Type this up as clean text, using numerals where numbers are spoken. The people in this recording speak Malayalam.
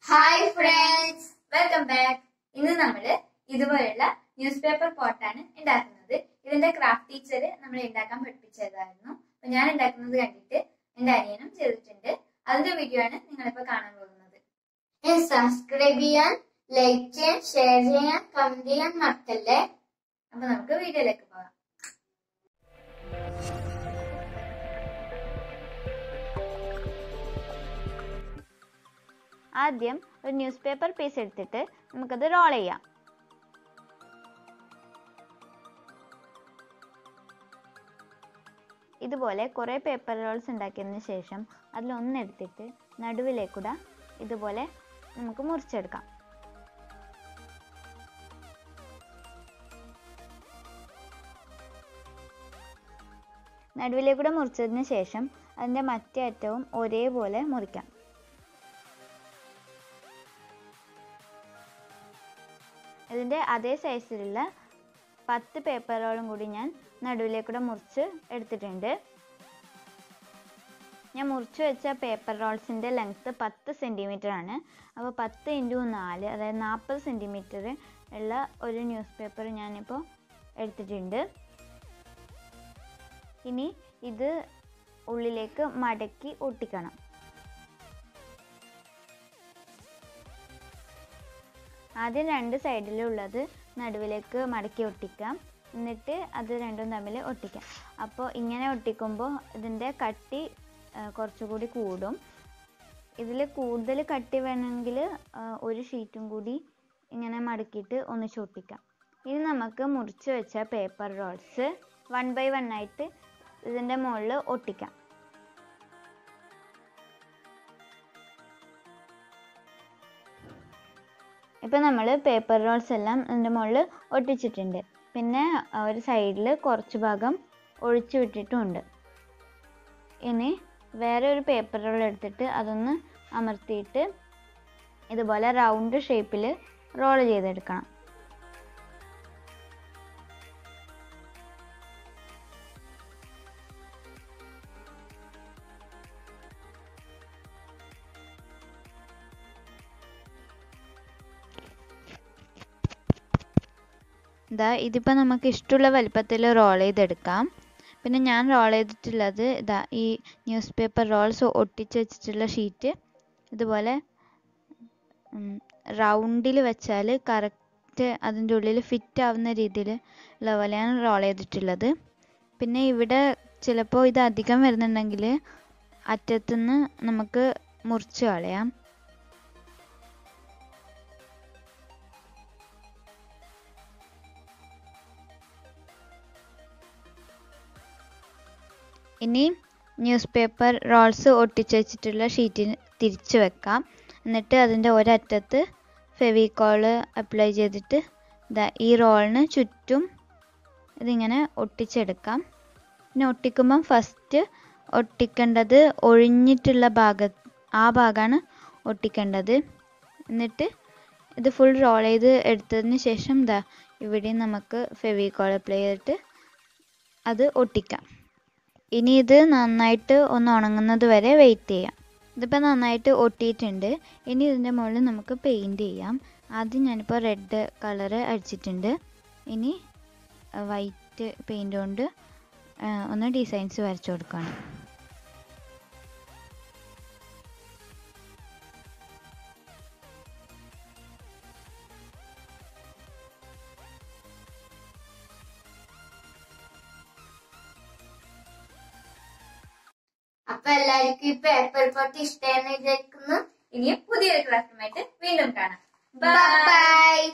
Hi friends, welcome back. ഇന്ന് നമ്മള് ഇതുപോലുള്ള ന്യൂസ് പേപ്പർ പോട്ടാണ് ഉണ്ടാക്കുന്നത്. ഇതിന്റെ ക്രാഫ്റ്റ് ടീച്ചർ നമ്മളെ ഉണ്ടാക്കാൻ പഠിപ്പിച്ചതായിരുന്നു. അപ്പൊ ഞാൻ ഉണ്ടാക്കുന്നത് കണ്ടിട്ട് എന്റെ അനിയനും ചെയ്തിട്ടുണ്ട്. അതിന്റെ വീഡിയോ ആണ് നിങ്ങളിപ്പോ കാണാൻ പോകുന്നത്. സബ്സ്ക്രൈബ് ചെയ്യാൻ, ലൈക്ക് ചെയ്യാൻ, ഷെയർ ചെയ്യാൻ, കമന്റ് ചെയ്യാൻ മറക്കല്ലേ. അപ്പൊ നമുക്ക് വീഡിയോയിലേക്ക് പോകാം. ആദ്യം ഒരു ന്യൂസ് പേപ്പർ പീസ് എടുത്തിട്ട് നമുക്കത് റോൾ ചെയ്യാം. ഇതുപോലെ കുറേ പേപ്പർ റോൾസ് ഉണ്ടാക്കിയതിന് ശേഷം അതിലൊന്നെടുത്തിട്ട് നടുവിലേക്കൂടെ ഇതുപോലെ നമുക്ക് മുറിച്ചെടുക്കാം. നടുവിലേക്കൂടെ മുറിച്ചതിന് ശേഷം അതിൻ്റെ മറ്റേ അറ്റവും ഒരേപോലെ മുറിക്കാം. ഇതിൻ്റെ അതേ സൈസിലുള്ള 10 പേപ്പർ റോളും കൂടി ഞാൻ നടുവിലേക്കൂടെ മുറിച്ച് എടുത്തിട്ടുണ്ട്. ഞാൻ മുറിച്ച് വെച്ച പേപ്പർ റോൾസിൻ്റെ ലെങ്ത്ത് 10 സെൻറ്റിമീറ്റർ ആണ്. അപ്പോൾ 10 × 4 അതായത് 40 സെൻറ്റിമീറ്റർ ഉള്ള ഒരു ന്യൂസ് പേപ്പർ ഞാനിപ്പോൾ എടുത്തിട്ടുണ്ട്. ഇനി ഇത് ഉള്ളിലേക്ക് മടക്കി ഒട്ടിക്കണം. ആദ്യം 2 സൈഡിലുള്ളത് നടുവിലേക്ക് മടക്കി ഒട്ടിക്കാം. എന്നിട്ട് അത് രണ്ടും തമ്മിൽ ഒട്ടിക്കാം. അപ്പോൾ ഇങ്ങനെ ഒട്ടിക്കുമ്പോൾ ഇതിൻ്റെ കട്ടി കുറച്ചുകൂടി കൂടും. ഇതിൽ കൂടുതൽ കട്ടി വേണമെങ്കിൽ ഒരു ഷീറ്റും കൂടി ഇങ്ങനെ മടക്കിയിട്ട് ഒന്നിച്ച് ഒട്ടിക്കാം. ഇനി നമുക്ക് മുറിച്ച് വെച്ച പേപ്പർ റോൾസ് 1 by 1 ആയിട്ട് ഇതിൻ്റെ മുകളിൽ ഒട്ടിക്കാം. ഇപ്പം നമ്മൾ പേപ്പർ റോൾസ് എല്ലാം ഇതിൻ്റെ മുകളിൽ ഒട്ടിച്ചിട്ടുണ്ട്. പിന്നെ ഒരു സൈഡിൽ കുറച്ച് ഭാഗം ഒഴിച്ചു വിട്ടിട്ടുമുണ്ട്. ഇനി വേറെ ഒരു പേപ്പർ റോൾ എടുത്തിട്ട് അതൊന്ന് അമർത്തിയിട്ട് ഇതുപോലെ റൗണ്ട് ഷേപ്പിൽ റോൾ ചെയ്തെടുക്കണം. ഇതിപ്പോൾ നമുക്ക് ഇഷ്ടമുള്ള വലിപ്പത്തിൽ റോൾ ചെയ്തെടുക്കാം. പിന്നെ ഞാൻ റോൾ ചെയ്തിട്ടുള്ളത് ഈ ന്യൂസ് പേപ്പർ റോൾസ് ഒട്ടിച്ച് വെച്ചിട്ടുള്ള ഷീറ്റ് ഇതുപോലെ റൗണ്ടിൽ വെച്ചാൽ കറക്റ്റ് അതിൻ്റെ ഉള്ളിൽ ഫിറ്റ് ആവുന്ന രീതിയിൽ ഉള്ള പോലെയാണ് റോൾ ചെയ്തിട്ടുള്ളത്. പിന്നെ ഇവിടെ ചിലപ്പോൾ ഇത് അധികം വരുന്നുണ്ടെങ്കിൽ അറ്റത്തുനിന്ന് നമുക്ക് മുറിച്ച് കളയാം. ഇനി ന്യൂസ് പേപ്പർ റോൾസ് ഒട്ടിച്ച് വെച്ചിട്ടുള്ള ഷീറ്റിന് തിരിച്ച് വെക്കാം. എന്നിട്ട് അതിൻ്റെ ഒരറ്റത്ത് ഫെവിക്കോള് അപ്ലൈ ചെയ്തിട്ട് ഈ റോളിന് ചുറ്റും ഇതിങ്ങനെ ഒട്ടിച്ചെടുക്കാം. പിന്നെ ഒട്ടിക്കുമ്പം ഫസ്റ്റ് ഒട്ടിക്കേണ്ടത് ഒഴിഞ്ഞിട്ടുള്ള ഭാഗമാണ് ഒട്ടിക്കേണ്ടത്. എന്നിട്ട് ഇത് ഫുൾ റോൾ ചെയ്ത് എടുത്തതിന് ശേഷം ഇവിടെ നമുക്ക് ഫെവിക്കോൾ അപ്ലൈ ചെയ്തിട്ട് അത് ഒട്ടിക്കാം. ഇനി ഇത് നന്നായിട്ട് ഒന്ന് ഉണങ്ങുന്നത് വരെ വെയിറ്റ് ചെയ്യാം. ഇതിപ്പോൾ നന്നായിട്ട് ഒട്ടിയിട്ടുണ്ട്. ഇനി ഇതിൻ്റെ മുകളിൽ നമുക്ക് പെയിൻറ് ചെയ്യാം. ആദ്യം ഞാനിപ്പോൾ റെഡ് കളറ് അടിച്ചിട്ടുണ്ട്. ഇനി വൈറ്റ് പെയിൻറ് കൊണ്ട് ഒന്ന് ഡിസൈൻസ് വരച്ചു കൊടുക്കണം. അപ്പൊ എല്ലാവർക്കും ഈ പേപ്പർ പോട്ട് ഇഷ്ടമായി വിചാരിക്കുന്നു. ഇനിയും പുതിയൊരു ക്ലാസ്സുമായിട്ട് വീണ്ടും കാണാം. ബൈ.